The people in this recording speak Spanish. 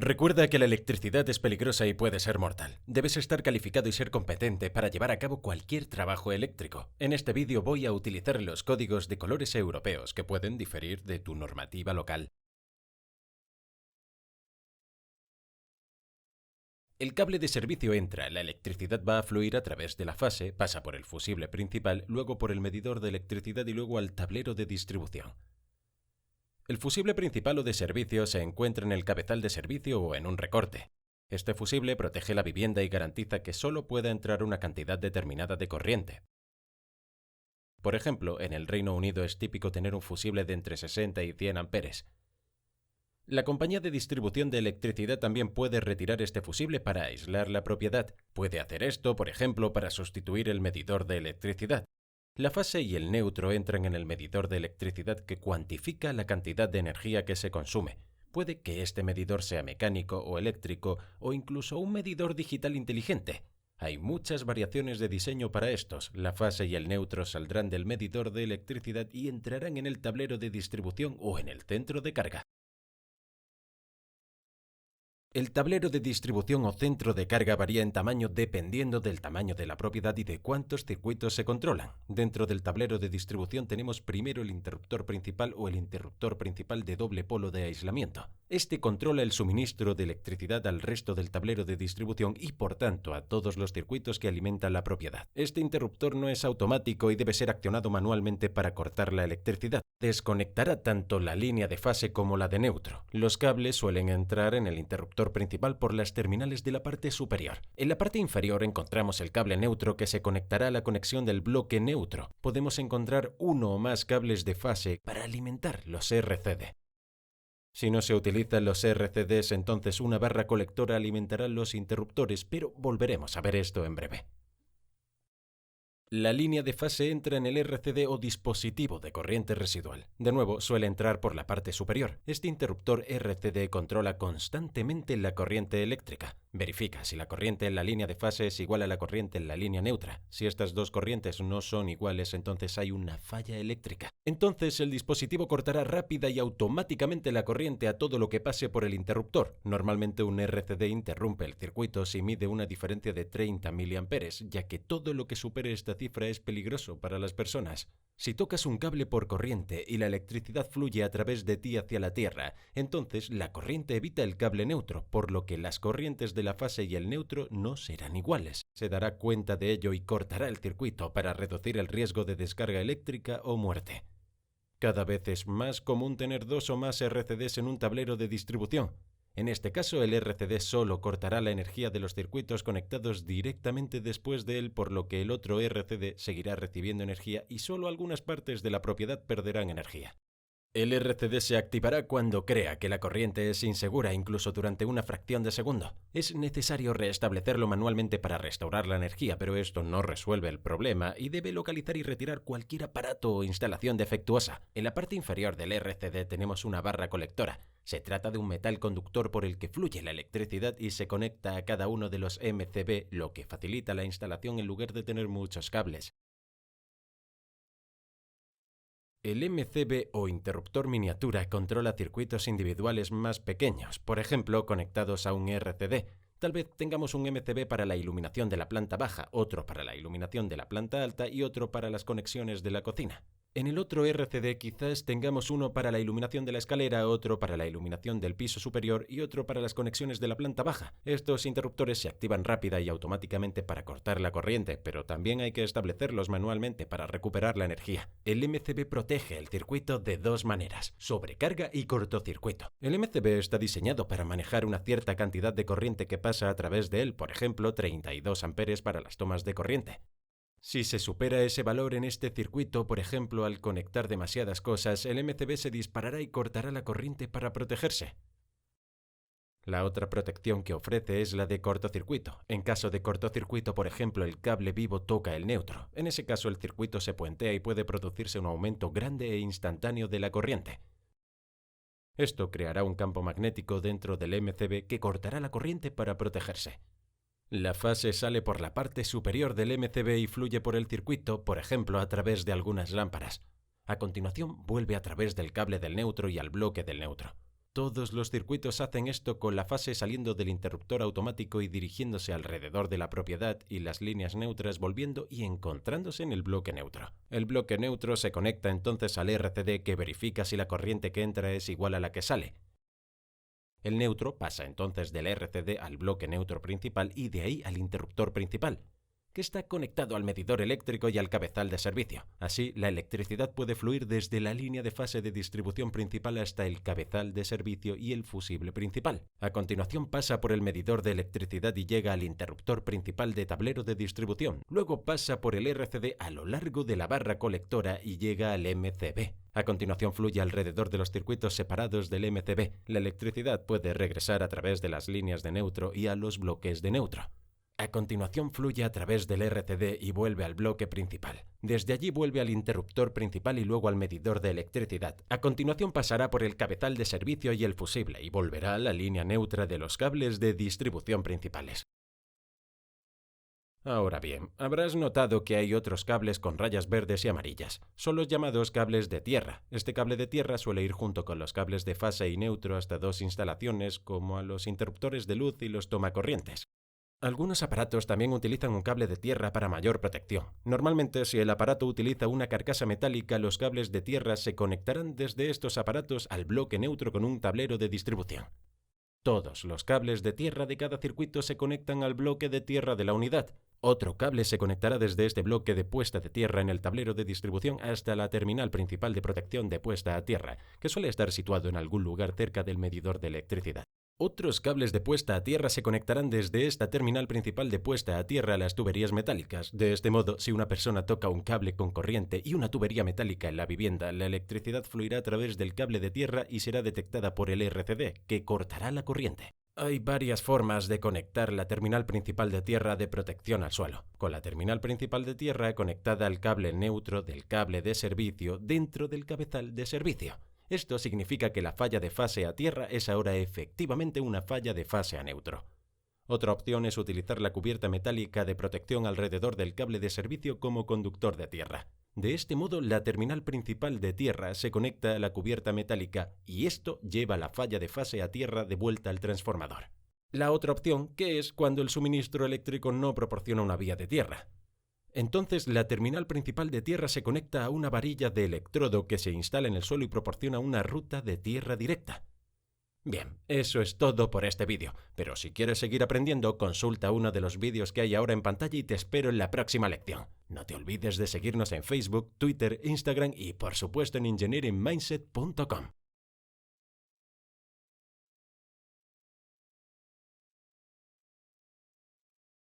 Recuerda que la electricidad es peligrosa y puede ser mortal. Debes estar calificado y ser competente para llevar a cabo cualquier trabajo eléctrico. En este vídeo voy a utilizar los códigos de colores europeos que pueden diferir de tu normativa local. El cable de servicio entra, la electricidad va a fluir a través de la fase, pasa por el fusible principal, luego por el medidor de electricidad y luego al tablero de distribución. El fusible principal o de servicio se encuentra en el cabezal de servicio o en un recorte. Este fusible protege la vivienda y garantiza que solo pueda entrar una cantidad determinada de corriente. Por ejemplo, en el Reino Unido es típico tener un fusible de entre 60 y 100 amperes. La compañía de distribución de electricidad también puede retirar este fusible para aislar la propiedad. Puede hacer esto, por ejemplo, para sustituir el medidor de electricidad. La fase y el neutro entran en el medidor de electricidad que cuantifica la cantidad de energía que se consume. Puede que este medidor sea mecánico o eléctrico o incluso un medidor digital inteligente. Hay muchas variaciones de diseño para estos. La fase y el neutro saldrán del medidor de electricidad y entrarán en el tablero de distribución o en el centro de carga. El tablero de distribución o centro de carga varía en tamaño dependiendo del tamaño de la propiedad y de cuántos circuitos se controlan. Dentro del tablero de distribución tenemos primero el interruptor principal o el interruptor principal de doble polo de aislamiento. Este controla el suministro de electricidad al resto del tablero de distribución y por tanto a todos los circuitos que alimentan la propiedad. Este interruptor no es automático y debe ser accionado manualmente para cortar la electricidad. Desconectará tanto la línea de fase como la de neutro. Los cables suelen entrar en el interruptor principal por las terminales de la parte superior. En la parte inferior encontramos el cable neutro que se conectará a la conexión del bloque neutro. Podemos encontrar uno o más cables de fase para alimentar los RCD. Si no se utilizan los RCDs, entonces una barra colectora alimentará los interruptores, pero volveremos a ver esto en breve. La línea de fase entra en el RCD o dispositivo de corriente residual. De nuevo, suele entrar por la parte superior. Este interruptor RCD controla constantemente la corriente eléctrica. Verifica si la corriente en la línea de fase es igual a la corriente en la línea neutra. Si estas dos corrientes no son iguales, entonces hay una falla eléctrica. Entonces el dispositivo cortará rápida y automáticamente la corriente a todo lo que pase por el interruptor. Normalmente un RCD interrumpe el circuito si mide una diferencia de 30 mA, ya que todo lo que supere esta cifra es peligroso para las personas. Si tocas un cable por corriente y la electricidad fluye a través de ti hacia la Tierra, entonces la corriente evita el cable neutro, por lo que las corrientes de la fase y el neutro no serán iguales. Se dará cuenta de ello y cortará el circuito para reducir el riesgo de descarga eléctrica o muerte. Cada vez es más común tener dos o más RCDs en un tablero de distribución. En este caso, el RCD solo cortará la energía de los circuitos conectados directamente después de él, por lo que el otro RCD seguirá recibiendo energía y solo algunas partes de la propiedad perderán energía. El RCD se activará cuando crea que la corriente es insegura, incluso durante una fracción de segundo. Es necesario restablecerlo manualmente para restaurar la energía, pero esto no resuelve el problema y debe localizar y retirar cualquier aparato o instalación defectuosa. En la parte inferior del RCD tenemos una barra colectora. Se trata de un metal conductor por el que fluye la electricidad y se conecta a cada uno de los MCB, lo que facilita la instalación en lugar de tener muchos cables. El MCB o interruptor miniatura controla circuitos individuales más pequeños, por ejemplo, conectados a un RCD. Tal vez tengamos un MCB para la iluminación de la planta baja, otro para la iluminación de la planta alta y otro para las conexiones de la cocina. En el otro RCD quizás tengamos uno para la iluminación de la escalera, otro para la iluminación del piso superior y otro para las conexiones de la planta baja. Estos interruptores se activan rápida y automáticamente para cortar la corriente, pero también hay que establecerlos manualmente para recuperar la energía. El MCB protege el circuito de dos maneras: sobrecarga y cortocircuito. El MCB está diseñado para manejar una cierta cantidad de corriente que pasa a través de él, por ejemplo, 32 amperes para las tomas de corriente. Si se supera ese valor en este circuito, por ejemplo, al conectar demasiadas cosas, el MCB se disparará y cortará la corriente para protegerse. La otra protección que ofrece es la de cortocircuito. En caso de cortocircuito, por ejemplo, el cable vivo toca el neutro. En ese caso, el circuito se puentea y puede producirse un aumento grande e instantáneo de la corriente. Esto creará un campo magnético dentro del MCB que cortará la corriente para protegerse. La fase sale por la parte superior del MCB y fluye por el circuito, por ejemplo, a través de algunas lámparas. A continuación, vuelve a través del cable del neutro y al bloque del neutro. Todos los circuitos hacen esto con la fase saliendo del interruptor automático y dirigiéndose alrededor de la propiedad y las líneas neutras volviendo y encontrándose en el bloque neutro. El bloque neutro se conecta entonces al RCD que verifica si la corriente que entra es igual a la que sale. El neutro pasa entonces del RCD al bloque neutro principal y de ahí al interruptor principal, que está conectado al medidor eléctrico y al cabezal de servicio. Así, la electricidad puede fluir desde la línea de fase de distribución principal hasta el cabezal de servicio y el fusible principal. A continuación pasa por el medidor de electricidad y llega al interruptor principal de tablero de distribución. Luego pasa por el RCD a lo largo de la barra colectora y llega al MCB. A continuación fluye alrededor de los circuitos separados del MCB. La electricidad puede regresar a través de las líneas de neutro y a los bloques de neutro. A continuación fluye a través del RCD y vuelve al bloque principal. Desde allí vuelve al interruptor principal y luego al medidor de electricidad. A continuación pasará por el cabezal de servicio y el fusible y volverá a la línea neutra de los cables de distribución principales. Ahora bien, habrás notado que hay otros cables con rayas verdes y amarillas. Son los llamados cables de tierra. Este cable de tierra suele ir junto con los cables de fase y neutro hasta dos instalaciones, como a los interruptores de luz y los tomacorrientes. Algunos aparatos también utilizan un cable de tierra para mayor protección. Normalmente, si el aparato utiliza una carcasa metálica, los cables de tierra se conectarán desde estos aparatos al bloque neutro con un tablero de distribución. Todos los cables de tierra de cada circuito se conectan al bloque de tierra de la unidad. Otro cable se conectará desde este bloque de puesta de tierra en el tablero de distribución hasta la terminal principal de protección de puesta a tierra, que suele estar situado en algún lugar cerca del medidor de electricidad. Otros cables de puesta a tierra se conectarán desde esta terminal principal de puesta a tierra a las tuberías metálicas. De este modo, si una persona toca un cable con corriente y una tubería metálica en la vivienda, la electricidad fluirá a través del cable de tierra y será detectada por el RCD, que cortará la corriente. Hay varias formas de conectar la terminal principal de tierra de protección al suelo. Con la terminal principal de tierra conectada al cable neutro del cable de servicio dentro del cabezal de servicio. Esto significa que la falla de fase a tierra es ahora efectivamente una falla de fase a neutro. Otra opción es utilizar la cubierta metálica de protección alrededor del cable de servicio como conductor de tierra. De este modo, la terminal principal de tierra se conecta a la cubierta metálica y esto lleva la falla de fase a tierra de vuelta al transformador. La otra opción, que es cuando el suministro eléctrico no proporciona una vía de tierra. Entonces, la terminal principal de tierra se conecta a una varilla de electrodo que se instala en el suelo y proporciona una ruta de tierra directa. Bien, eso es todo por este vídeo, pero si quieres seguir aprendiendo, consulta uno de los vídeos que hay ahora en pantalla y te espero en la próxima lección. No te olvides de seguirnos en Facebook, Twitter, Instagram y por supuesto en engineeringmindset.com.